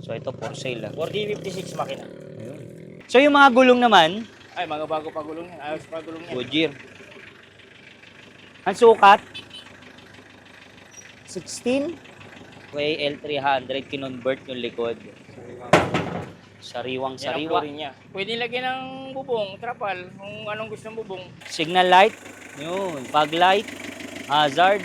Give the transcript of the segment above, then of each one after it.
So ito for sale ah. 4D56 makina. Ayun. So yung mga gulong naman, Ay, mga bago pa gulong yan. Ayos pa gulong yan. Goodyear. Ang sukat, 16. Way L300, kinonvert yung likod. Sariwang Yan ang sariwa. flooring niya. Pwede lagyan ng bubong, trapal, kung anong gusto ng bubong. Signal light, yun, fog light, hazard.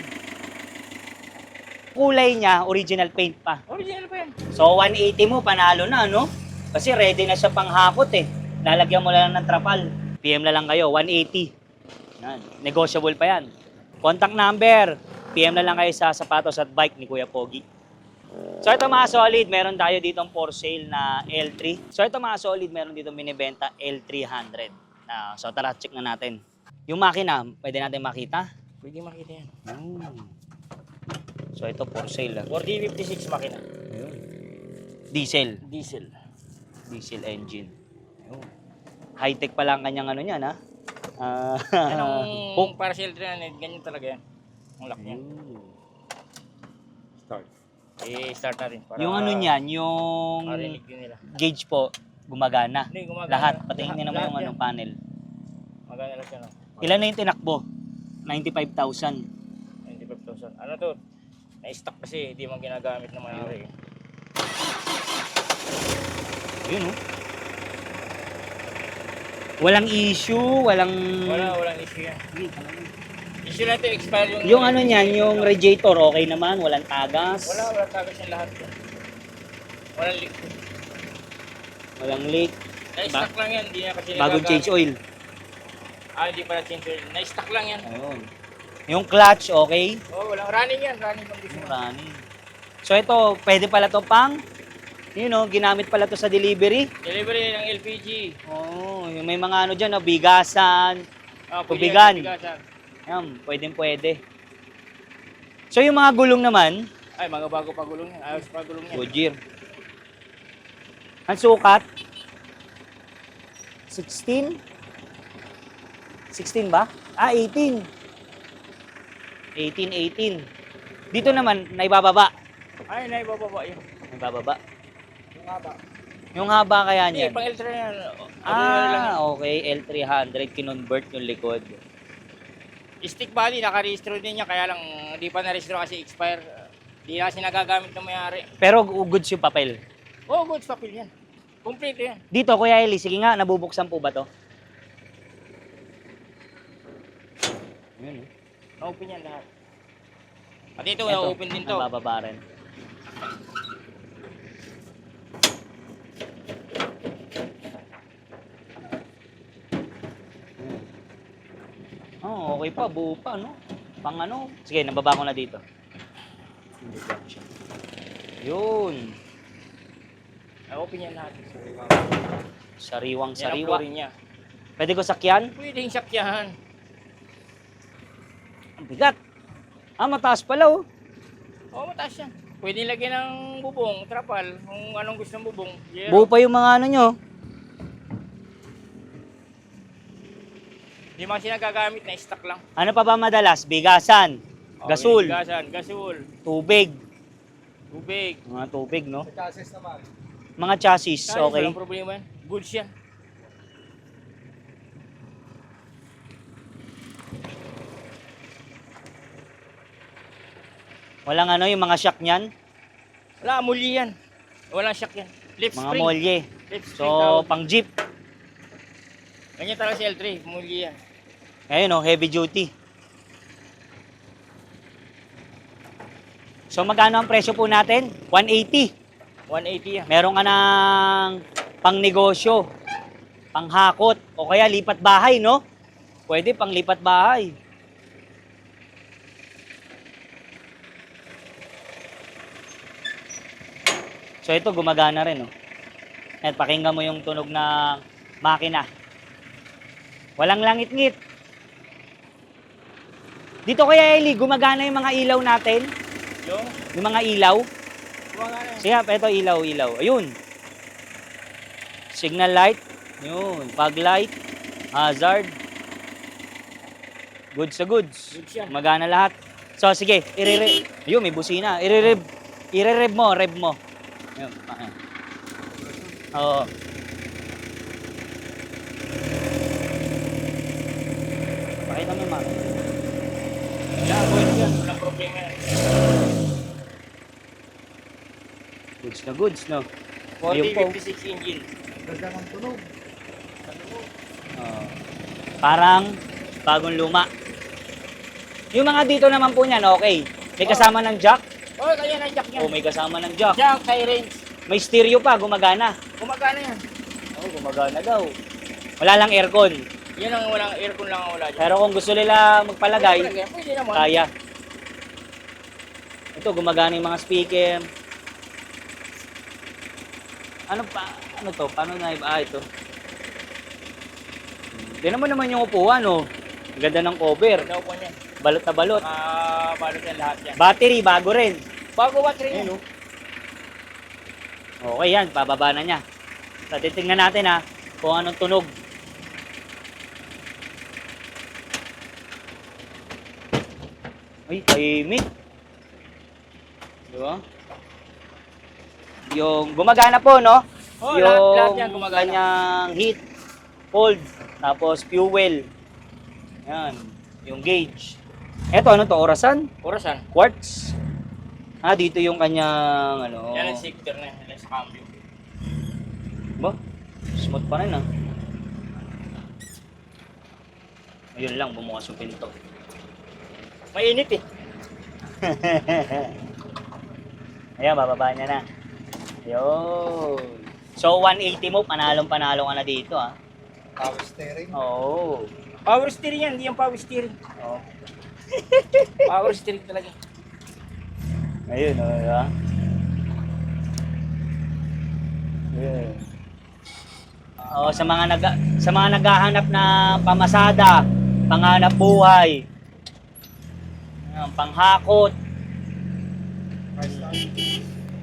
Kulay niya, original paint pa. Original pa yan. So 180 mo, panalo na, no? Kasi ready na siya pang hakot eh. Lalagyan mo lang ng trapal. PM na lang kayo, 180. Yan. Negotiable pa yan. Contact number, PM na lang kayo sa sapatos at bike ni Kuya Pogi. So ito mga solid, meron tayo ditong for sale na L3. So ito mga solid, meron ditong binibenta L300. So tara, check na natin. Yung makina, pwede natin makita. Pwede makita yan. So ito for sale. 4D56 makina. Diesel. Diesel. Diesel engine. High-tech pa lang kanyang ano niyan, ha? Yan ang Hook. para sa L300, ganyan talaga yan. Ang lock niya. Start. I-start natin. Para Yung ano niyan, yung marinig din nila. gauge po, gumagana. Hindi, gumagana. Lahat, patingin naman Lahat yung ano, yan. panel. Magana lang siya, no? Ilan na yung tinakbo? 95,000. 95,000. Ano to? Na-stock kasi, hindi man ginagamit ng mayari. Yun, oh. Walang issue, walang... Walang issue yan. Issue na ito, expire yung... Yung ano niyan, yung radiator, okay naman, walang tagas. Walang tagas yung lahat. Walang leak. Walang leak. Na-stock lang yan, hindi na kasi Bagong change oil. Hindi pala change oil. Na-stock lang yan. Ayun. Yung clutch, okay. Walang running yan, running condition. Running. So ito, pwede pala to pang, you know, ginamit pala to sa delivery. Delivery ng LPG. Oo, yung may mga ano dyan, no, bigasan, Pwede tubigan. yan, tubigasan. Yan, pwede. So yung mga gulong naman, Ay, mga bago pa gulong yan. Ayos pa gulong yan. Goodyear. Ang sukat, 16. 16 ba? 18. 18. Dito naman, naibababa. Ay, naibababa yun. Naibababa. Yung haba. Yung haba kaya Hindi, niyan. pang L3 yan. Lang yan. Okay. L300, kinonvert yung likod. Stick body, nakarehistro din niya. Kaya lang, hindi pa narehistro kasi expire. Hindi na kasi nagagamit ng mayari. Pero goods yung papel. Oh, good papel yan. Complete yan. Dito, Kuya Eli, sige nga, nabubuksan po ba to? Yun, eh. Na-open yan lahat. At ito, na-open din to. Nabababa rin. Oh, okay pa, buo pa, no? Pang ano? Sige, nababa ko na dito. Yun. Na-open yan lahat. Sariwang Yan ang sariwa. flooring niya. Pwede ko sakyan? Pwedeng sakyahan. Ang bigat. Mataas pala, oh. Oo, mataas yan. Pwede lagyan ng bubong, trapal, kung anong gusto ng bubong. Buo pa yung mga ano nyo. Hindi man siya nagagamit, na stock lang. Ano pa ba madalas? Bigasan, gasol, Gasan, gasol, tubig. tubig. Mga tubig, no? Chassis naman. Mga chassis, Kaya okay. walang problema yan. Goods yan. Walang ano, yung mga shock niyan. Wala, amulye yan. Walang shock yan. Lip Mga spring. molye. Lip spring So, tawag. pang jeep. Ganyan talaga si L3, mulye yan. Ayun, oh, heavy duty. So, magkano ang presyo po natin? 180. 180 yan. Meron ka ng pang negosyo, pang hakot, o kaya lipat bahay, no? Pwede pang lipat bahay. So ito gumagana rin, no? At pakinggan mo yung tunog ng makina. Walang langit-ngit. Dito kaya Eli, gumagana yung mga ilaw natin? Yung mga ilaw? Gumagana yan. Siya, ito ilaw. Ayun. Signal light. Yun. Fog light. Hazard. Goods sa goods. Goods yan. Magana lahat. So, sige. Ayun, may busina. Rev mo. Ayun. Oo. Pakita mo yung makina. Yeah, boy, yan. Walang problema yan. Goods na goods, no? Ayun po. 4056 engine. Ganda ng tunog. Oo. Parang bagong luma. Yung mga dito naman po niyan, okay. May kasama ng jack. Oh, kaya na jack O yan. may kasama ng jack. Jack, sirens. May stereo pa, gumagana. Gumagana yan. Oo, gumagana daw. Wala lang aircon. Yan ang walang aircon lang ang wala dyan. Pero kung gusto nila magpalagay, Pwede naman. kaya. Ito, gumagana yung mga speaker. Ano pa? Ano to? Paano na iba? Ito. Tignan mo naman yung upuan, oh. Ang ganda ng cover. Daw po niyan. Balot na balot. Balot yan lahat yan. Battery, bago rin. Bago battery yan. Ayun, oh. Okay yan, pababa na niya. So, titingnan natin ha, kung anong tunog. Ay, tahimik. Di ba? Yung gumagana po, no? Oh, Yung lahat yan gumagana. kanyang heat, cold, tapos fuel. Yan, yung gauge. Eto, ano to? Orasan? Orasan. Quartz? Dito yung kanyang, ano? Yan ang sector na yan sa cambio. Ba? Smooth pa rin Ayun lang, bumukas yung pinto. Mainit eh. Ayan, bababa niya na. Ayun. So, 180 mo, panalong panalo ka na dito, ha? Power steering. Oo. Power steering yan, hindi yung power steering. Oh. Power steering talaga. Ayun, diba? Ayun. Oh, sa mga naghahanap na pamasada, panghanap buhay, panghakot,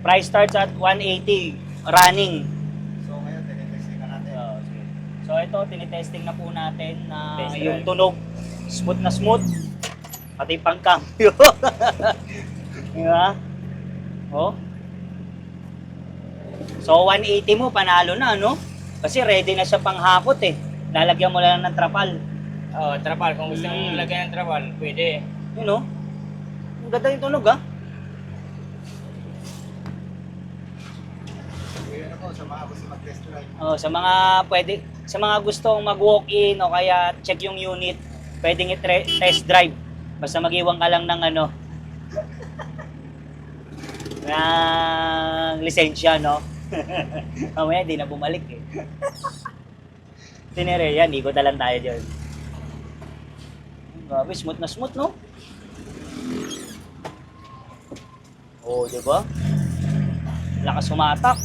price starts at 180 running. So ngayon, tinitesting na natin. So ito, tinitesting na po natin na Test yung drive. tunog, smooth na smooth, pati pangkambyo. Di ba? Oh. So 180 mo, panalo na, no? Kasi ready na siya panghakot eh. Lalagyan mo lang ng trapal. Oh, trapal. Kung gusto mong lagyan ng trapal, pwede. Yun, no? Ang ganda yung tunog, ah. Ngayon ako, sa mga gusto mag-test drive. Oh, sa mga gustong mag-walk-in o kaya check yung unit, pwedeng i-test drive. Basta mag-iwan ka lang ng ano, ng lisensya, no? Mamaya, di na bumalik eh. Tinere yan, ikot na lang tayo dyan. Grabe, smooth na smooth, no? Oo, di ba? Lakas sumatak.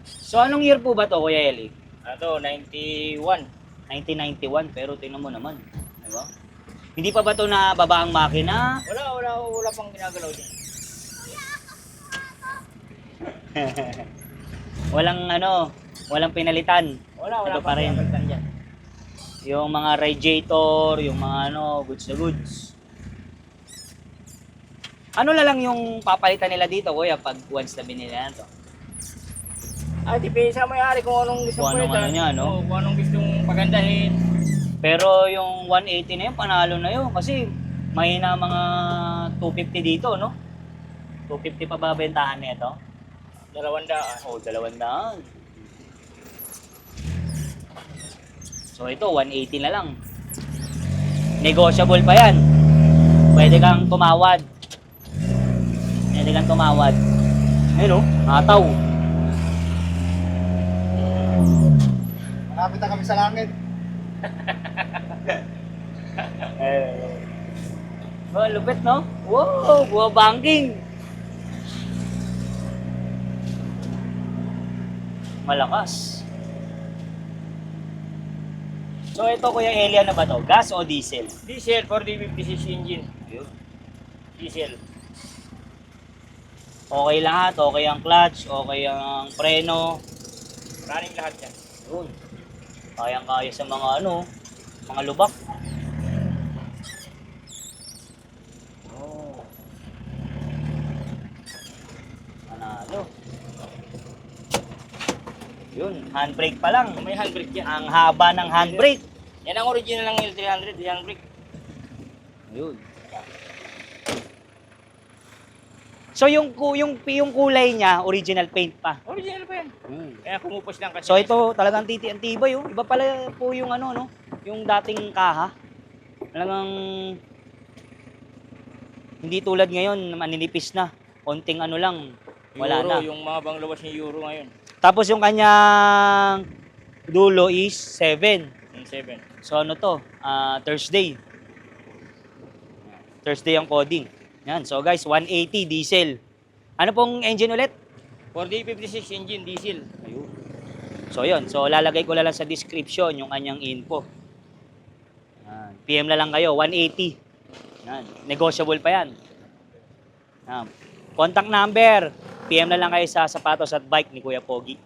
So, anong year po ba to, Kuya Eli? Ano, 91. 1991, pero tingnan mo naman. Di ba? Hindi pa ba to na baba ang makina? Wala pang ginagalaw dyan. Walang pinalitan. Wala Ito pa pang rin. ginagalaw dyan. Yung mga radiator, yung mga goods na goods. Ano na lang yung papalitan nila dito, kuya, pag once na binili na to? Depende sa may-ari kung anong gusto Kung anong palitan. ano niya, no? Oo, kung anong gustong pagandahin. Pero yung 180 na yun, panalo na yun. Kasi mahina mga 250 dito, no? 250 pa ba bentahan nito? 200. Oh, 200. So ito, 180 na lang. Negotiable pa yan. Pwede kang tumawad. Ayun, oh, ataw. Malapit na kami sa langit. Oh, lupit, no? Wow, buwa banking. Malakas. So ito, Kuya Eli, ano ba to? Gas o diesel? Diesel, 4056 engine. Ayun. Diesel. Okay lahat, okay ang clutch, okay ang preno. Running lahat yan. Yun. Kayang-kaya sa mga mga lubak. Oh. Yun, handbrake pa lang. May handbrake yan. Ang haba ng handbrake. Yan ang original ng L300, yung handbrake. Ayun. So yung kulay niya, original paint pa. Original pa yan. Kaya kumupos lang kasi. So ito talagang tibay oh. Iba pala po yung ano no, yung dating kaha. Talagang hindi tulad ngayon, maninipis na. Konting ano lang, wala Euro, na. yung mga banglawas ni Euro ngayon. Tapos yung kanyang dulo is 7. Yung 7. So ano to? Thursday. Thursday ang coding. Yan. So guys, 180 diesel. Ano pong engine ulit? 4D56 engine diesel. Ayun. So yun. So lalagay ko na lang sa description yung kanyang info. Yan. PM na lang kayo, 180. Yan. Negotiable pa yan. Yan. Contact number. PM na lang kayo sa sapatos at bike ni Kuya Pogi.